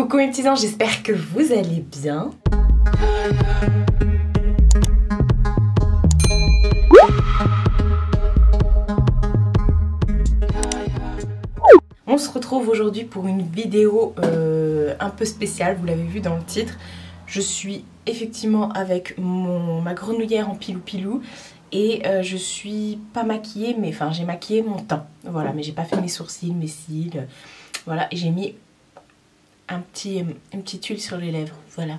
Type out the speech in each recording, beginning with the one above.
Coucou mes petits anges, j'espère que vous allez bien. On se retrouve aujourd'hui pour une vidéo un peu spéciale, vous l'avez vu dans le titre. Je suis effectivement avec ma grenouillère en pilou-pilou et je suis pas maquillée, mais enfin j'ai maquillé mon teint. Voilà, mais j'ai pas fait mes sourcils, mes cils. Voilà, et j'ai mis une petite huile sur les lèvres, voilà.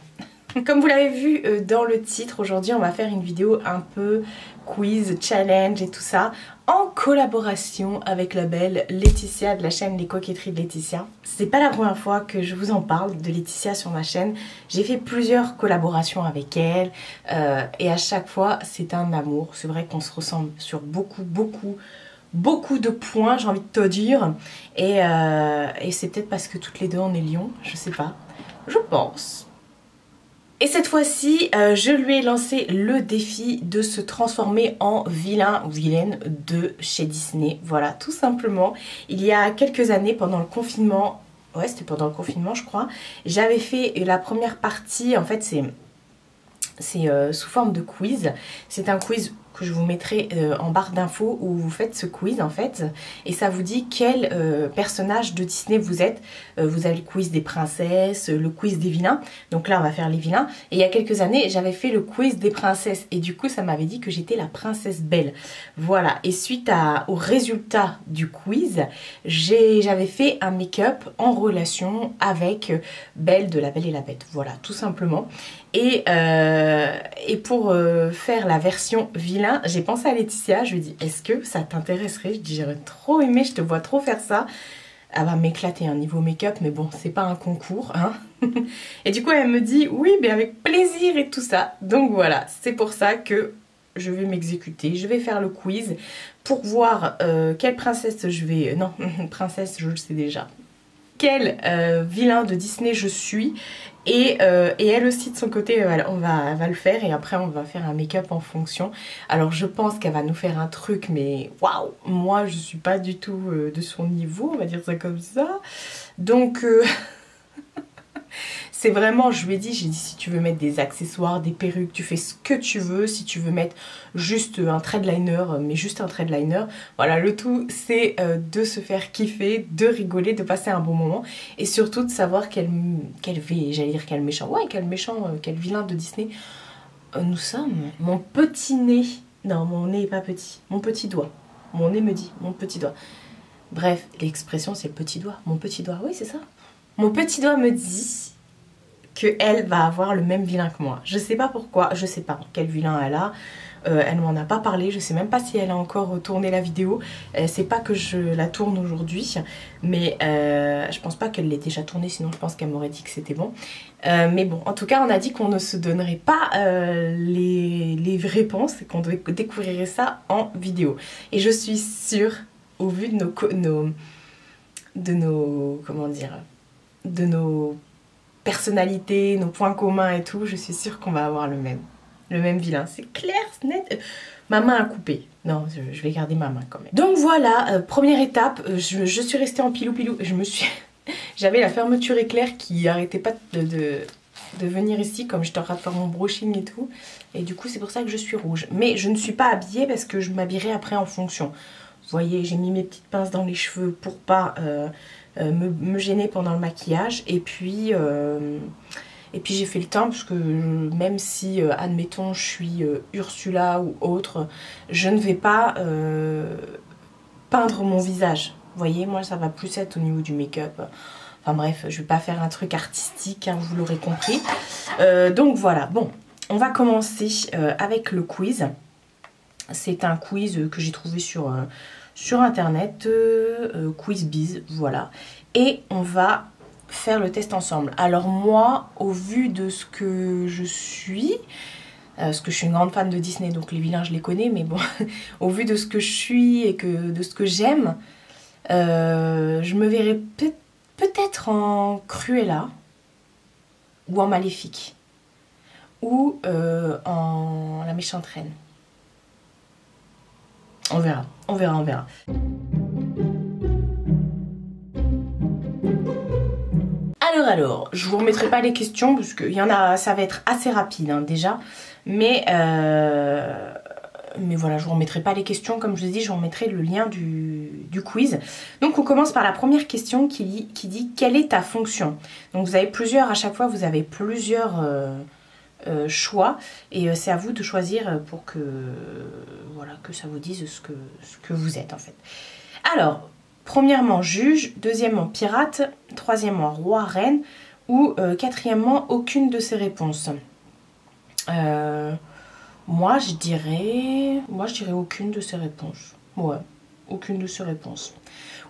Comme vous l'avez vu dans le titre, aujourd'hui on va faire une vidéo un peu quiz, challenge et tout ça en collaboration avec la belle Laetitia de la chaîne Les Coquetteries de Laetitia. C'est pas la première fois que je vous en parle de Laetitia sur ma chaîne. J'ai fait plusieurs collaborations avec elle et à chaque fois c'est un amour. C'est vrai qu'on se ressemble sur beaucoup de points, j'ai envie de te dire. Et c'est peut-être parce que toutes les deux on est lions, je sais pas, je pense. Et cette fois-ci, je lui ai lancé le défi de se transformer en vilain ou vilaine de chez Disney. Voilà, tout simplement. Il y a quelques années, pendant le confinement, ouais c'était pendant le confinement je crois, j'avais fait la première partie, en fait c'est sous forme de quiz. C'est un quiz que je vous mettrai en barre d'infos où vous faites ce quiz en fait et ça vous dit quel personnage de Disney vous êtes. Vous avez le quiz des princesses, le quiz des vilains, donc là on va faire les vilains. Et il y a quelques années j'avais fait le quiz des princesses et du coup ça m'avait dit que j'étais la princesse Belle. Voilà, et suite au résultat du quiz, j'avais fait un make-up en relation avec Belle de La Belle et la Bête, voilà tout simplement. Et pour faire la version vilain, j'ai pensé à Laetitia, je lui ai dit est-ce que ça t'intéresserait? Je dis j'aurais trop aimé, je te vois trop faire ça. Elle va m'éclater un niveau make-up, mais bon c'est pas un concours hein. Et du coup elle me dit oui mais avec plaisir et tout ça. Donc voilà, c'est pour ça que je vais m'exécuter, je vais faire le quiz pour voir quelle princesse je vais... Non, princesse je le sais déjà. Quel vilain de Disney je suis et elle aussi de son côté elle va le faire et après on va faire un make-up en fonction. Alors je pense qu'elle va nous faire un truc mais waouh, moi je suis pas du tout de son niveau, on va dire ça comme ça. Donc c'est vraiment, je lui ai dit, j'ai dit si tu veux mettre des accessoires, des perruques, tu fais ce que tu veux. Si tu veux mettre juste un trait de liner, mais juste un trait de liner. Voilà, le tout c'est de se faire kiffer, de rigoler, de passer un bon moment. Et surtout de savoir quel méchant, ouais quel méchant, quel vilain de Disney nous sommes. Mon petit nez, non mon nez est pas petit, mon petit doigt. Mon nez me dit, mon petit doigt. Bref, l'expression c'est le petit doigt, mon petit doigt, oui c'est ça. Mon petit doigt me dit qu'elle va avoir le même vilain que moi. Je sais pas pourquoi, je sais pas quel vilain elle a. Elle m'en a pas parlé, je sais même pas si elle a encore tourné la vidéo. C'est pas que je la tourne aujourd'hui, mais je pense pas qu'elle l'ait déjà tournée, sinon je pense qu'elle m'aurait dit que c'était bon. Mais bon, en tout cas on a dit qu'on ne se donnerait pas les réponses et qu'on devait découvrir ça en vidéo. Et je suis sûre, au vu de nos personnalités, nos points communs et tout, je suis sûre qu'on va avoir le même vilain. C'est clair, c'est net. Ma main a coupé. Non, je vais garder ma main quand même. Donc voilà, première étape, je suis restée en pilou-pilou. J'avais la fermeture éclair qui arrêtait pas de venir ici, comme j'étais en train de faire mon brushing et tout. Et du coup, c'est pour ça que je suis rouge. Mais je ne suis pas habillée parce que je m'habillerai après en fonction. Vous voyez, j'ai mis mes petites pinces dans les cheveux pour pas... me gêner pendant le maquillage et puis j'ai fait le teint parce que même si admettons je suis Ursula ou autre, je ne vais pas peindre mon visage, vous voyez, moi ça va plus être au niveau du make-up. Enfin bref, je vais pas faire un truc artistique hein, vous l'aurez compris. Donc voilà, bon on va commencer avec le quiz. C'est un quiz que j'ai trouvé sur internet, QuizBiz, voilà. Et on va faire le test ensemble. Alors moi, au vu de ce que je suis, parce que je suis une grande fan de Disney, donc les vilains je les connais, mais bon, au vu de ce que je suis et de ce que j'aime, je me verrais peut-être en Cruella, ou en Maléfique, ou en la méchante reine. On verra, on verra, on verra. je vous remettrai pas les questions parce qu'il y en a, ça va être assez rapide hein, déjà. Mais voilà, je vous remettrai pas les questions, comme je vous ai dit, je vous remettrai le lien du quiz. Donc on commence par la première question qui dit quelle est ta fonction? Donc vous avez plusieurs, à chaque fois vous avez plusieurs choix et c'est à vous de choisir pour que, voilà, que ça vous dise ce que vous êtes en fait. Alors, premièrement juge, deuxièmement pirate, troisièmement roi, reine ou quatrièmement aucune de ces réponses. Moi je dirais aucune de ces réponses. Ouais, aucune de ces réponses.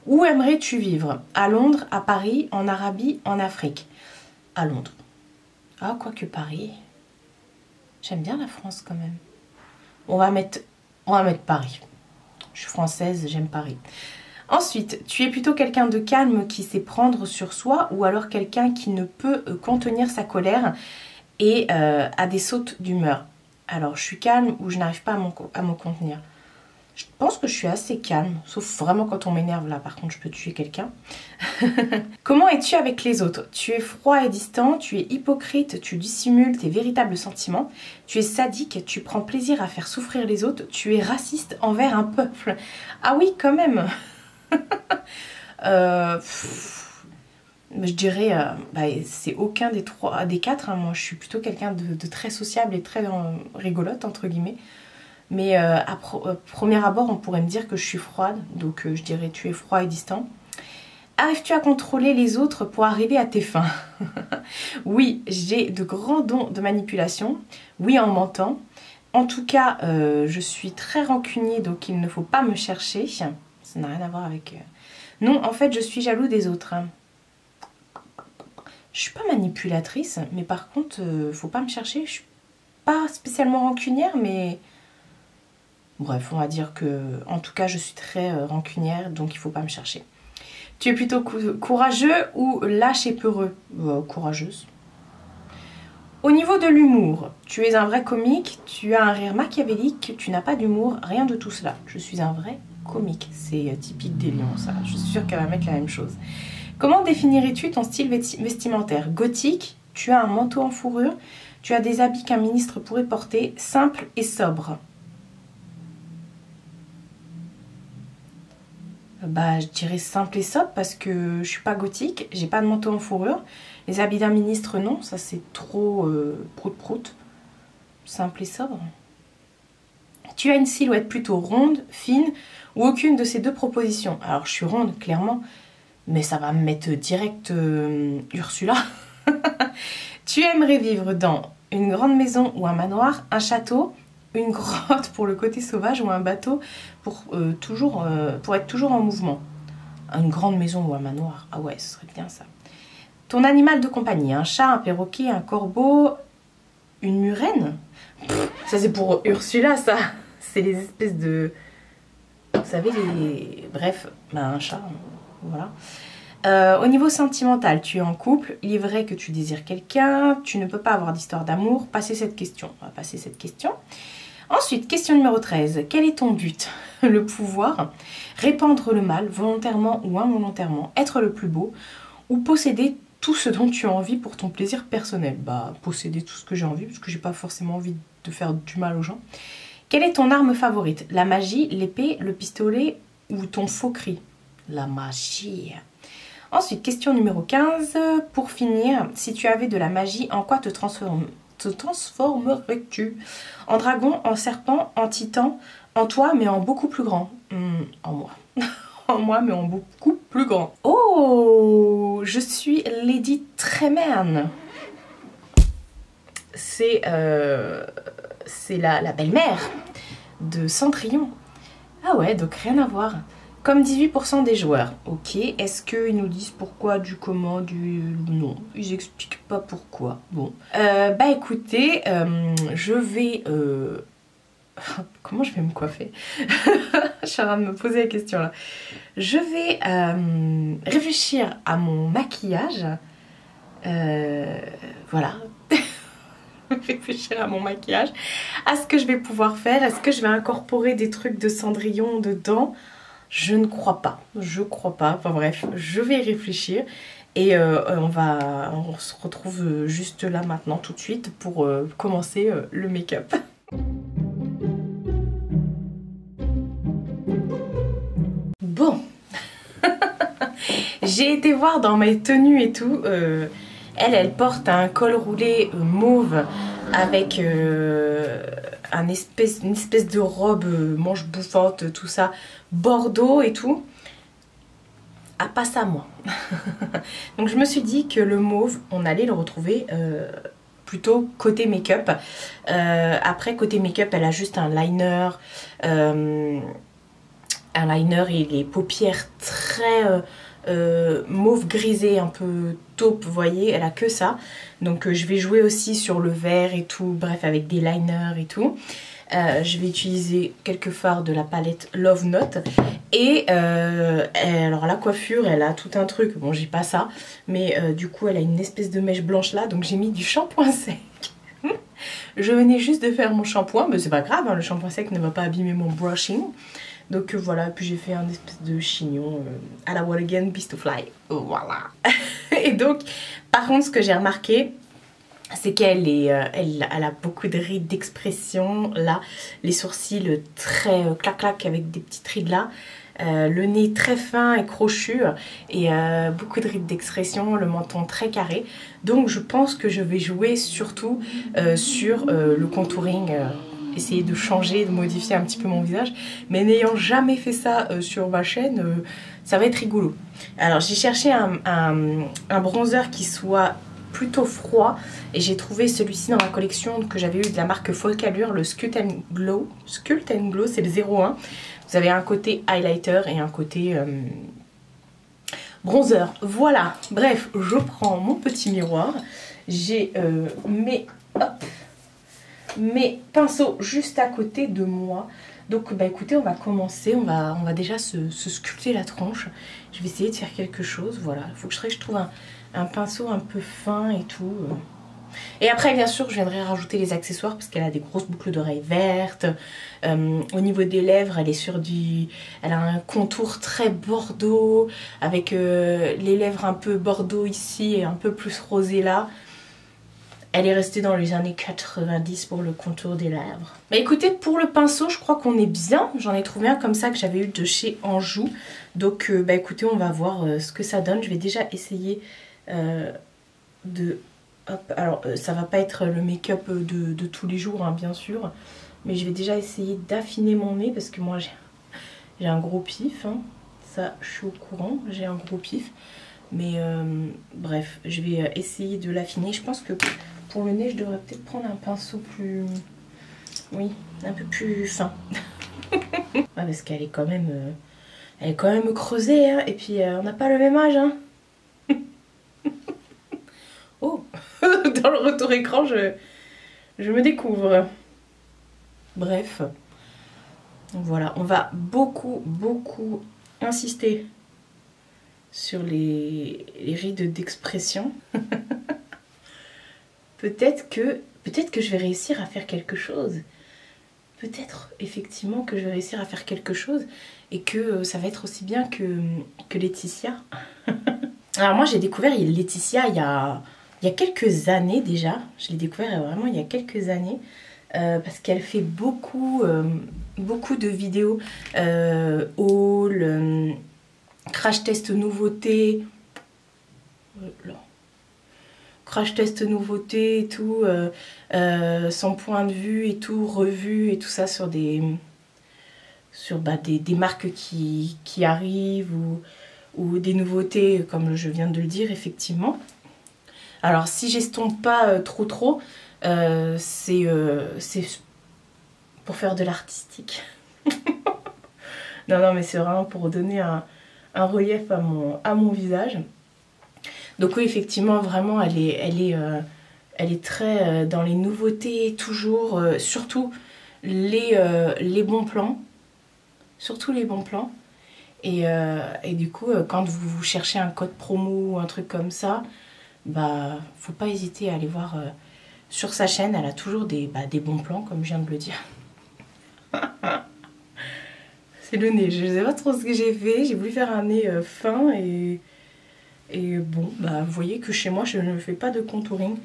Où aimerais-tu vivre? À Londres, à Paris, en Arabie, en Afrique? À Londres. Ah, quoique Paris. J'aime bien la France quand même. On va mettre Paris. Je suis française, j'aime Paris. Ensuite, tu es plutôt quelqu'un de calme qui sait prendre sur soi ou alors quelqu'un qui ne peut contenir sa colère et a des sautes d'humeur? Alors, je suis calme ou je n'arrive pas à me contenir? Je pense que je suis assez calme, sauf vraiment quand on m'énerve. Là, par contre, je peux tuer quelqu'un. Comment es-tu avec les autres? Tu es froid et distant, tu es hypocrite, tu dissimules tes véritables sentiments, tu es sadique, tu prends plaisir à faire souffrir les autres, tu es raciste envers un peuple. Ah oui, quand même. Je dirais, c'est aucun des quatre. Hein. Moi, je suis plutôt quelqu'un de très sociable et très rigolote, entre guillemets. Mais à premier abord, on pourrait me dire que je suis froide. Donc, je dirais, tu es froid et distant. Arrives-tu à contrôler les autres pour arriver à tes fins? Oui, j'ai de grands dons de manipulation. Oui, en mentant. En tout cas, je suis très rancunier, donc il ne faut pas me chercher. Ça n'a rien à voir avec... Non, en fait, je suis jaloux des autres. Je suis pas manipulatrice, mais par contre, faut pas me chercher. Je suis pas spécialement rancunière, mais... Bref, on va dire que... En tout cas, je suis très rancunière, donc il faut pas me chercher. Tu es plutôt courageux ou lâche et peureux? Courageuse. Au niveau de l'humour, tu es un vrai comique, tu as un rire machiavélique, tu n'as pas d'humour, rien de tout cela. Je suis un vrai comique. C'est typique des lions, ça. Je suis sûre qu'elle va mettre la même chose. Comment définirais-tu ton style vestimentaire? Gothique, tu as un manteau en fourrure, tu as des habits qu'un ministre pourrait porter, simple et sobre. Je dirais simple et sobre parce que je suis pas gothique, j'ai pas de manteau en fourrure. Les habits d'un ministre, non, ça c'est trop prout-prout. Simple et sobre. Tu as une silhouette plutôt ronde, fine ou aucune de ces deux propositions? Alors je suis ronde, clairement. Mais ça va me mettre direct Ursula. Tu aimerais vivre dans une grande maison ou un manoir, un château, une grotte pour le côté sauvage ou un bateau pour être toujours en mouvement? Une grande maison ou un manoir. Ah ouais, ce serait bien ça. Ton animal de compagnie, un chat, un perroquet, un corbeau, une murène? Ça c'est pour Ursula ça. C'est les espèces de... Vous savez, bref, un chat... Voilà. Au niveau sentimental, tu es en couple, il est vrai que tu désires quelqu'un, tu ne peux pas avoir d'histoire d'amour, passez cette question. On va passer cette question. Ensuite, question numéro 13. Quel est ton but? Le pouvoir, répandre le mal, volontairement ou involontairement, être le plus beau, ou posséder tout ce dont tu as envie pour ton plaisir personnel? Posséder tout ce que j'ai envie, parce que j'ai pas forcément envie de faire du mal aux gens. Quelle est ton arme favorite? La magie, l'épée, le pistolet ou ton faux cri? La magie. Ensuite, question numéro 15. Pour finir, si tu avais de la magie, en quoi te transformerais-tu? En dragon, en serpent, en titan, en toi, mais en beaucoup plus grand? En moi. En moi, mais en beaucoup plus grand. Oh, je suis Lady Tremaine. C'est la belle-mère de Cendrillon. Ah ouais, donc rien à voir. Comme 18% des joueurs. Ok, est-ce qu'ils nous disent pourquoi, du comment, du... Non, ils expliquent pas pourquoi. Bon. Écoutez, je vais... Comment je vais me coiffer? Je suis en train de me poser la question là. Je vais réfléchir à mon maquillage. Voilà. Réfléchir à mon maquillage. À ce que je vais pouvoir faire. Est-ce que je vais incorporer des trucs de Cendrillon dedans? Je ne crois pas. Je crois pas. Enfin bref, je vais y réfléchir. Et on se retrouve juste là maintenant tout de suite pour commencer le make-up. Bon, j'ai été voir dans mes tenues et tout. Elle porte un col roulé mauve avec une espèce de robe manche bouffante, tout ça, bordeaux et tout. Ah, pas ça moi. Donc je me suis dit que le mauve, on allait le retrouver plutôt côté make-up. Après côté make-up, elle a juste un liner et les paupières très mauve grisé, un peu taupe, vous voyez, elle a que ça. Donc je vais jouer aussi sur le vert et tout, bref, avec des liners et tout. Je vais utiliser quelques fards de la palette Love Note. Et alors la coiffure, elle a tout un truc, bon j'ai pas ça, mais du coup elle a une espèce de mèche blanche là, donc j'ai mis du shampoing sec. Je venais juste de faire mon shampoing, mais c'est pas grave, hein, le shampoing sec ne va pas abîmer mon brushing. Donc voilà, puis j'ai fait un espèce de chignon à la What Again Beast to Fly. Voilà. Et donc, par contre, ce que j'ai remarqué, c'est qu'elle elle a beaucoup de rides d'expression. Là, les sourcils très clac-clac avec des petites rides là. Le nez très fin et crochu et beaucoup de rides d'expression, le menton très carré. Donc je pense que je vais jouer surtout sur le contouring. Essayer de changer, de modifier un petit peu mon visage, mais n'ayant jamais fait ça sur ma chaîne, ça va être rigolo. Alors j'ai cherché un bronzer qui soit plutôt froid et j'ai trouvé celui-ci dans la collection que j'avais eu de la marque Folcallure, le Sculpt and Glow. Sculpt and Glow, c'est le 01. Vous avez un côté highlighter et un côté bronzer. Voilà, bref, je prends mon petit miroir, j'ai mes pinceaux juste à côté de moi. Donc bah écoutez, on va commencer, on va déjà se sculpter la tronche. Je vais essayer de faire quelque chose, voilà. Il faut que je trouve un pinceau un peu fin et tout. Et après bien sûr je viendrai rajouter les accessoires parce qu'elle a des grosses boucles d'oreilles vertes. Au niveau des lèvres, elle a un contour très bordeaux avec les lèvres un peu bordeaux ici et un peu plus rosé là. Elle est restée dans les années 90 pour le contour des lèvres. Bah écoutez, pour le pinceau, je crois qu'on est bien. J'en ai trouvé un comme ça que j'avais eu de chez Anjou. Donc bah écoutez, on va voir ce que ça donne. Je vais déjà essayer de... Hop, alors ça va pas être le make-up de tous les jours, hein, bien sûr. Mais je vais déjà essayer d'affiner mon nez parce que moi j'ai un gros pif. Hein. Ça, je suis au courant, j'ai un gros pif. Mais bref, je vais essayer de l'affiner. Je pense que pour le nez, je devrais peut-être prendre un pinceau plus... Oui, un peu plus fin. Ouais, parce qu'elle est quand même... elle est quand même creusée, hein. Et puis on n'a pas le même âge, hein. Oh. Dans le retour écran, je me découvre. Bref. Voilà, on va beaucoup insister sur les rides d'expression. Peut-être que je vais réussir à faire quelque chose. Peut-être effectivement que je vais réussir à faire quelque chose et que ça va être aussi bien que Laetitia. Alors moi j'ai découvert Laetitia il y a quelques années déjà. Je l'ai découvert vraiment il y a quelques années. Parce qu'elle fait beaucoup de vidéos haul, crash test nouveautés, crash test nouveautés et tout, son point de vue et tout, revue et tout ça sur des marques qui arrivent ou des nouveautés comme je viens de le dire effectivement. Alors si j'estompe pas trop, c'est pour faire de l'artistique. non mais c'est vraiment pour donner un relief à mon visage. Donc oui effectivement vraiment elle est très dans les nouveautés toujours, surtout les bons plans. Surtout les bons plans. Et du coup quand vous cherchez un code promo ou un truc comme ça, bah faut pas hésiter à aller voir sur sa chaîne, elle a toujours des bons plans comme je viens de le dire. C'est le nez, je sais pas trop ce que j'ai fait, j'ai voulu faire un nez fin et Et bon, bah vous voyez que chez moi, je ne fais pas de contouring.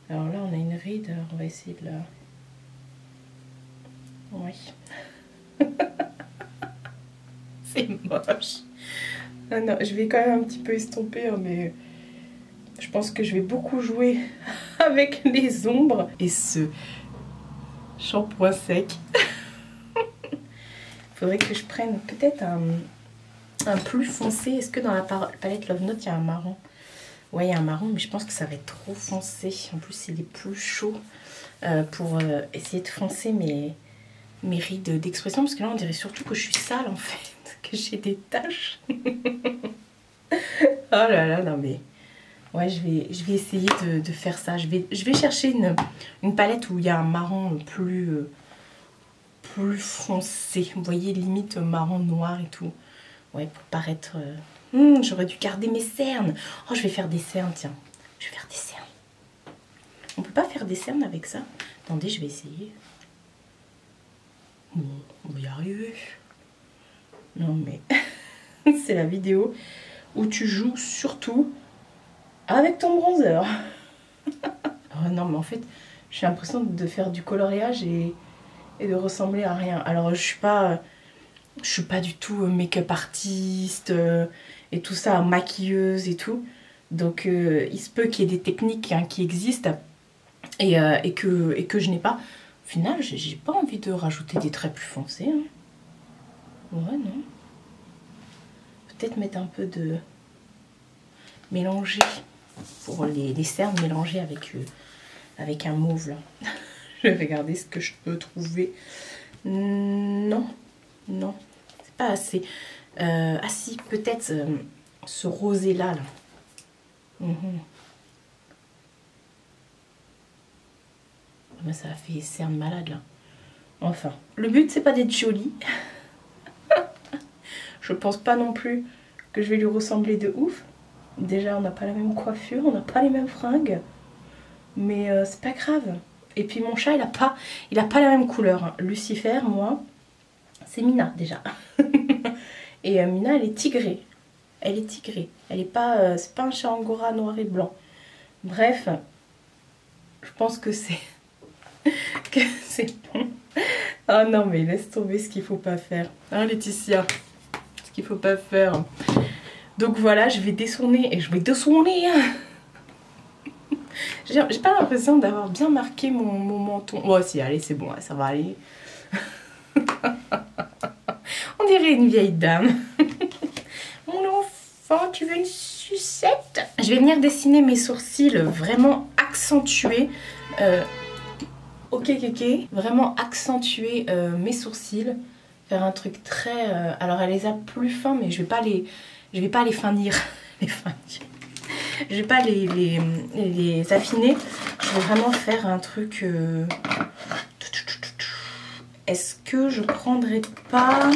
Alors là, on a une ride, alors on va essayer de la... Oui. C'est moche. Ah non, je vais quand même un petit peu estomper, hein, mais je pense que je vais beaucoup jouer avec les ombres. Et ce shampoing sec. Faudrait que je prenne peut-être un plus foncé. Est-ce que dans la palette Love Note, il y a un marron? Ouais, il y a un marron, mais je pense que ça va être trop foncé. En plus, il est plus chaud pour essayer de foncer mes rides d'expression. Parce que là, on dirait surtout que je suis sale, en fait. Que j'ai des taches. Oh là là, non mais... Ouais, je vais essayer de faire ça. Je vais chercher une palette où il y a un marron plus foncé. Vous voyez, limite marron noir et tout. Ouais, pour paraître... j'aurais dû garder mes cernes. Oh, je vais faire des cernes, tiens. Je vais faire des cernes. On peut pas faire des cernes avec ça? Attendez, je vais essayer. Bon, on va y arriver. Non, mais... c'est la vidéo où tu joues surtout avec ton bronzer. Oh non, mais en fait, j'ai l'impression de faire du coloriage et de ressembler à rien. Alors, je suis pas du tout make-up artiste et tout ça, maquilleuse et tout. Donc, il se peut qu'il y ait des techniques qui existent et que je n'ai pas. Au final, j'ai pas envie de rajouter des traits plus foncés. Hein. Ouais, non. Peut-être mettre un peu de... mélanger pour les cernes, mélanger avec un mauve là. Je vais regarder ce que je peux trouver. Non, non, c'est pas assez. Ah si, peut-être ce rosé là. Mais ça a fait cernes malade là. Enfin, le but c'est pas d'être jolie. Je pense pas non plus que je vais lui ressembler de ouf. Déjà, on n'a pas la même coiffure, on n'a pas les mêmes fringues. Mais c'est pas grave. Et puis mon chat, il a pas la même couleur. Hein. Lucifer, moi, c'est Mina déjà. Et Mina, elle est tigrée. Elle est tigrée. Elle est pas, c'est pas un chat angora noir et blanc. Bref, je pense que c'est que c'est bon. Oh non, mais laisse tomber ce qu'il faut pas faire. Hein, Laetitia? Ce qu'il faut pas faire. Donc voilà, je vais dessonner et je vais dessonner. J'ai pas l'impression d'avoir bien marqué mon menton. Oh si, allez, c'est bon, ça va aller. On dirait une vieille dame. Mon enfant, tu veux une sucette? Je vais venir dessiner mes sourcils vraiment accentués. Ok, vraiment accentuer mes sourcils. Faire un truc très... alors elle les a plus fins, mais je vais pas les finir. Je vais pas les affiner. Je vais vraiment faire un truc... Est-ce que je prendrais pas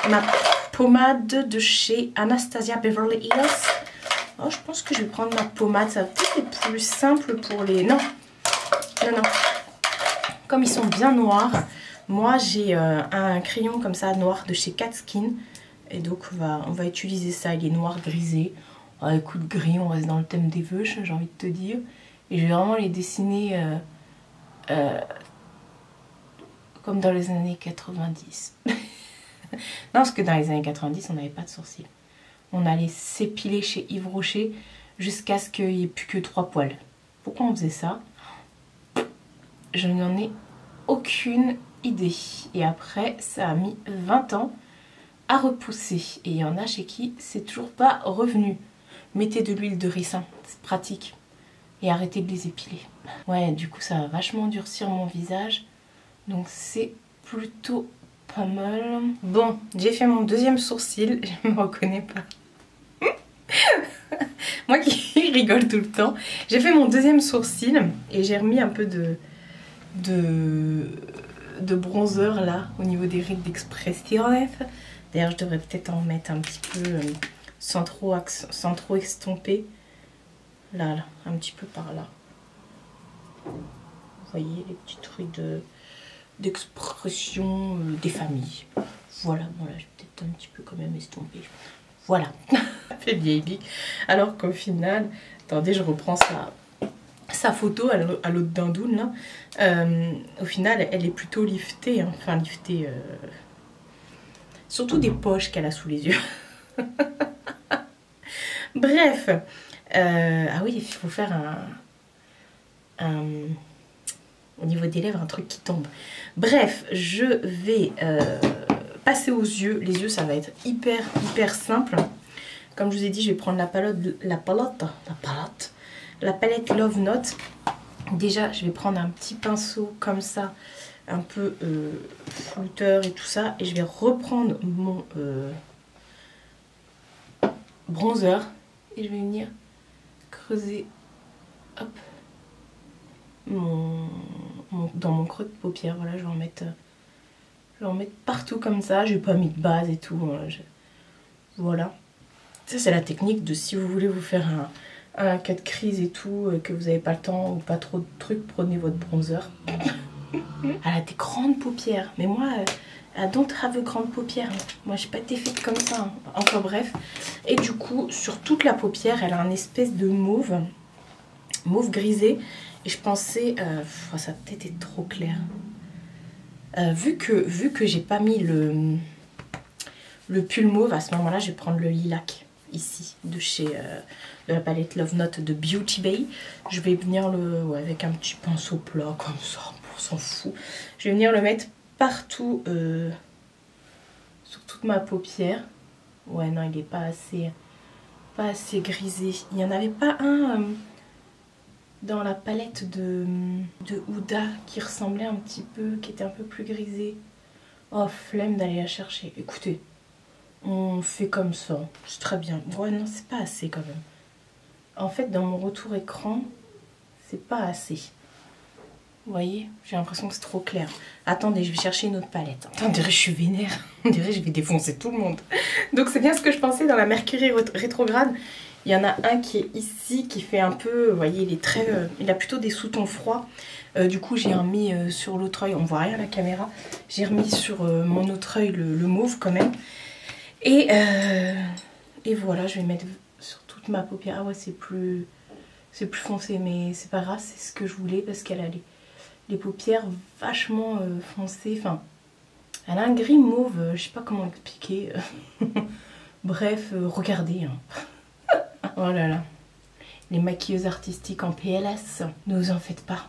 ma pommade de chez Anastasia Beverly Hills? Oh, je pense que je vais prendre ma pommade. Ça va peut-être être plus simple pour les... Non. Comme ils sont bien noirs, moi j'ai un crayon comme ça noir de chez Cat Skin. Et donc on va utiliser ça. Il est noir grisé. Oh, écoute, gris, on reste dans le thème des veuches, j'ai envie de te dire. Et je vais vraiment les dessiner comme dans les années 90. Non, parce que dans les années 90, on n'avait pas de sourcils. On allait s'épiler chez Yves Rocher jusqu'à ce qu'il n'y ait plus que 3 poils. Pourquoi on faisait ça? Je n'en ai aucune idée. Et après, ça a mis 20 ans à repousser. Et il y en a chez qui c'est toujours pas revenu. Mettez de l'huile de ricin, c'est pratique. Et arrêtez de les épiler. Ouais, du coup, ça va vachement durcir mon visage. Donc c'est plutôt pas mal. Bon, j'ai fait mon deuxième sourcil. Je me reconnais pas. Moi qui rigole tout le temps. J'ai fait mon deuxième sourcil et j'ai remis un peu de bronzer là au niveau des rides d'expression. D'ailleurs, je devrais peut-être en mettre un petit peu sans trop estomper. Là, un petit peu par là. Vous voyez les petites rides d'expression des familles. Voilà, bon là, je vais peut-être un petit peu quand même estomper. Voilà. fait vieille bique. Alors qu'au final, attendez, je reprends sa photo à l'autre dindoune là. Au final, elle est plutôt liftée, hein. Enfin liftée. Surtout des poches qu'elle a sous les yeux. Bref. Ah oui, il faut faire au niveau des lèvres, un truc qui tombe. Bref, je vais passer aux yeux. Les yeux, ça va être hyper simple. Comme je vous ai dit, je vais prendre la palette Love Note. Déjà, je vais prendre un petit pinceau comme ça, un peu flouteur et tout ça. Et je vais reprendre mon bronzer. Et je vais venir creuser, hop, dans mon creux de paupière. Voilà, je vais en mettre partout comme ça. Je n'ai pas mis de base et tout. Voilà. Ça, c'est la technique de si vous voulez vous faire un cas de crise et tout, que vous n'avez pas le temps ou pas trop de trucs, prenez votre bronzer. Elle a des grandes paupières. Mais moi, I don't have grandes paupières. Moi, j'ai pas été faite comme ça. Hein. Enfin bref. Et du coup, sur toute la paupière, elle a un espèce de mauve grisé. Et je pensais, ça a peut-être été trop clair. Vu que j'ai pas mis le pull mauve, à ce moment-là, je vais prendre le lilac. Ici, de la palette Love Note de Beauty Bay. Je vais venir avec un petit pinceau plat comme ça, on s'en fout. Je vais venir le mettre partout sur toute ma paupière. Ouais, non, il n'est pas assez grisé. Il n'y en avait pas un dans la palette de Huda qui ressemblait un petit peu, qui était un peu plus grisé. Oh, flemme d'aller la chercher. Écoutez. On fait comme ça, c'est très bien. Ouais, non, c'est pas assez quand même. En fait, dans mon retour écran, c'est pas assez. Vous voyez, j'ai l'impression que c'est trop clair. Attendez, je vais chercher une autre palette. Attends, on dirait que je suis vénère. On dirait que je vais défoncer tout le monde. Donc c'est bien ce que je pensais dans la Mercury rétrograde. Il y en a un qui est ici, qui fait un peu... Vous voyez, il a plutôt des sous-tons froids. Du coup, j'ai remis sur l'autre œil. On voit rien à la caméra. J'ai remis sur mon autre œil le mauve quand même. Et voilà, je vais mettre sur toute ma paupière. Ah ouais, c'est plus foncé, mais c'est pas grave, c'est ce que je voulais parce qu'elle a les paupières vachement foncées. Enfin, elle a un gris mauve, je sais pas comment expliquer. Bref, regardez. Hein. Oh là là. Les maquilleuses artistiques en PLS, ne vous en faites pas.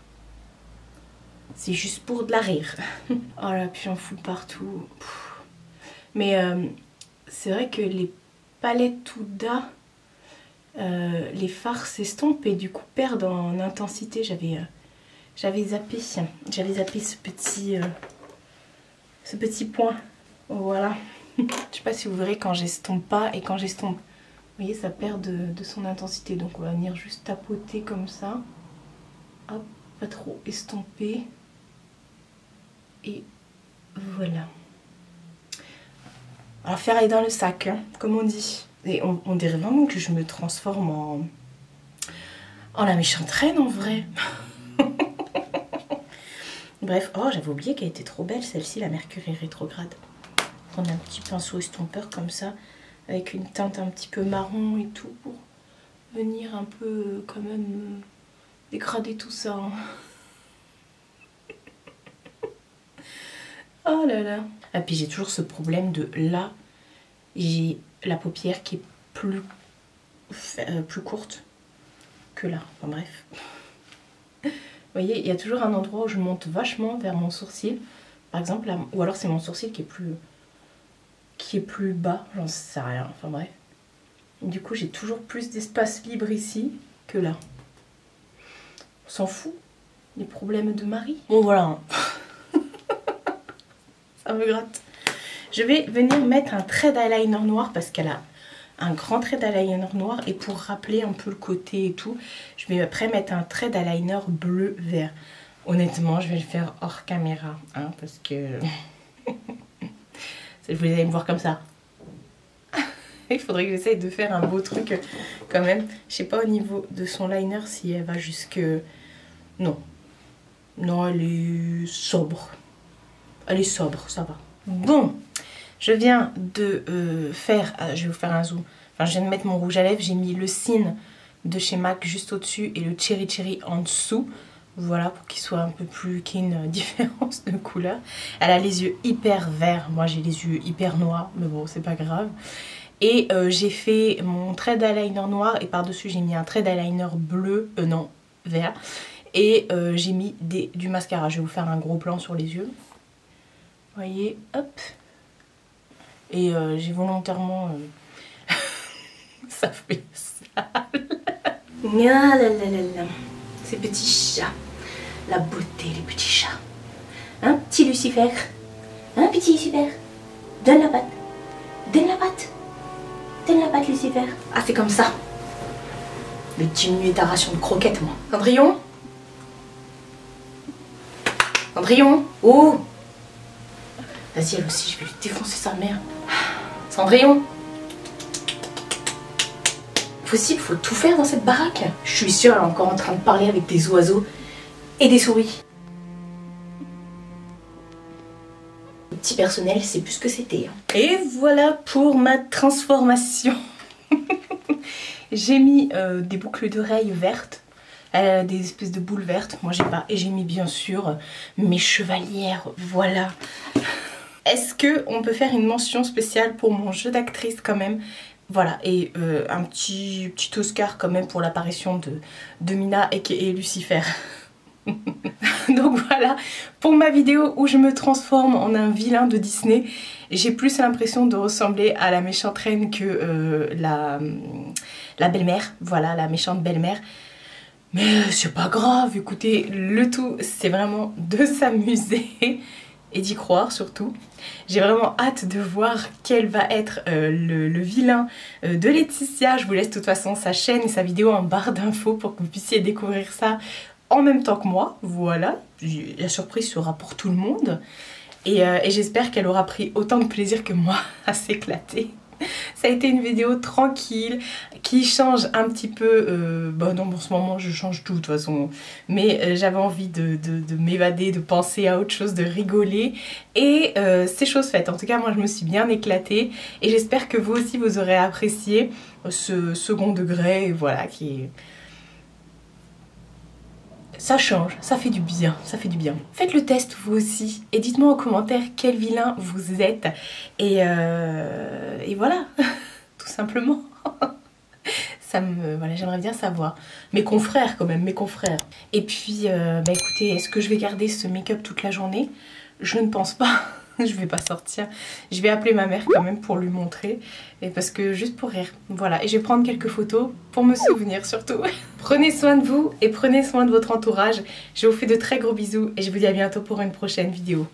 C'est juste pour de la rire. Oh là, puis j'en fous partout. Mais... c'est vrai que les palettes Huda, les fards s'estompent et du coup perdent en intensité. J'avais zappé ce petit point. Voilà. Je sais pas si vous verrez quand j'estompe pas et quand j'estompe. Vous voyez, ça perd de son intensité. Donc on va venir juste tapoter comme ça. Hop, pas trop estomper. Et voilà. Alors faire aller dans le sac, hein, comme on dit. Et on dirait vraiment que je me transforme en la méchante reine en vrai. Bref, oh j'avais oublié qu'elle était trop belle celle-ci, la Mercury rétrograde. Prendre un petit pinceau estompeur comme ça, avec une teinte un petit peu marron et tout, pour venir un peu quand même dégrader tout ça. Hein. Oh là là. Et puis j'ai toujours ce problème de là, j'ai la paupière qui est plus courte que là. Enfin bref. Vous voyez, il y a toujours un endroit où je monte vachement vers mon sourcil. Par exemple, là, ou alors c'est mon sourcil qui est plus bas, j'en sais rien. Enfin bref. Du coup, j'ai toujours plus d'espace libre ici que là. On s'en fout. Les problèmes de mari. Bon voilà. Hein. Ça me gratte. Je vais venir mettre un trait d'eyeliner noir parce qu'elle a un grand trait d'eyeliner noir. Et pour rappeler un peu le côté et tout, je vais après mettre un trait d'eyeliner bleu-vert. Honnêtement, je vais le faire hors caméra. Hein, parce que... vous allez me voir comme ça. Il faudrait que j'essaye de faire un beau truc quand même. Je sais pas au niveau de son liner si elle va jusque... Non. Non, elle est sobre. Elle est sobre, ça va. Bon, je viens de faire... je vais vous faire un zoom. Enfin, Enfin, je viens de mettre mon rouge à lèvres, j'ai mis le Sin de chez MAC juste au-dessus et le Cherry Cherry en dessous. Voilà, pour qu'il soit un peu plus, qu'il y ait une différence de couleur. Elle a les yeux hyper verts, moi j'ai les yeux hyper noirs, mais bon, c'est pas grave. Et j'ai fait mon trait d'eyeliner noir et par-dessus j'ai mis un trait d'eyeliner bleu, non, vert. Et j'ai mis du mascara. Je vais vous faire un gros plan sur les yeux. Vous voyez, hop. Et j'ai volontairement... ça fait sale. Ah là là là là. Ces petits chats. La beauté, les petits chats. Hein, petit Lucifer? Hein, petit Lucifer? Donne la patte. Donne la patte. Donne la patte, Lucifer. Ah, c'est comme ça. Le diminuer ta ration de croquettes, moi. Cendrillon? Cendrillon? Oh! Vas-y, elle aussi, je vais lui défoncer sa mère. Cendrillon? Possible, faut tout faire dans cette baraque. Je suis sûre, elle est encore en train de parler avec des oiseaux et des souris. Le petit personnel, c'est plus ce que c'était. Et voilà pour ma transformation. J'ai mis des boucles d'oreilles vertes. Des espèces de boules vertes, moi j'ai pas. Et j'ai mis bien sûr mes chevalières, voilà. Est-ce qu'on peut faire une mention spéciale pour mon jeu d'actrice quand même? Voilà, et un petit Oscar quand même pour l'apparition de Mina et Lucifer. Donc voilà, pour ma vidéo où je me transforme en un vilain de Disney, j'ai plus l'impression de ressembler à la méchante reine que la belle-mère, voilà, la méchante belle-mère. Mais c'est pas grave, écoutez, le tout c'est vraiment de s'amuser et d'y croire surtout. J'ai vraiment hâte de voir quel va être le vilain de Laetitia. Je vous laisse de toute façon sa chaîne et sa vidéo en barre d'infos pour que vous puissiez découvrir ça en même temps que moi. Voilà, la surprise sera pour tout le monde. Et j'espère qu'elle aura pris autant de plaisir que moi à s'éclater. Ça a été une vidéo tranquille qui change un petit peu, bon non, en ce moment je change tout de toute façon, mais j'avais envie de m'évader, de penser à autre chose, de rigoler, et c'est chose faite. En tout cas moi je me suis bien éclatée et j'espère que vous aussi vous aurez apprécié ce second degré, voilà, qui... Ça change, ça fait du bien, ça fait du bien. Faites le test vous aussi et dites-moi en commentaire quel vilain vous êtes. Et voilà, tout simplement. Voilà, j'aimerais bien savoir. Mes confrères quand même, mes confrères. Et puis, bah écoutez, est-ce que je vais garder ce make-up toute la journée? Je ne pense pas. Je vais pas sortir. Je vais appeler ma mère quand même pour lui montrer. Et parce que juste pour rire. Voilà. Et je vais prendre quelques photos pour me souvenir surtout. Prenez soin de vous et prenez soin de votre entourage. Je vous fais de très gros bisous et je vous dis à bientôt pour une prochaine vidéo.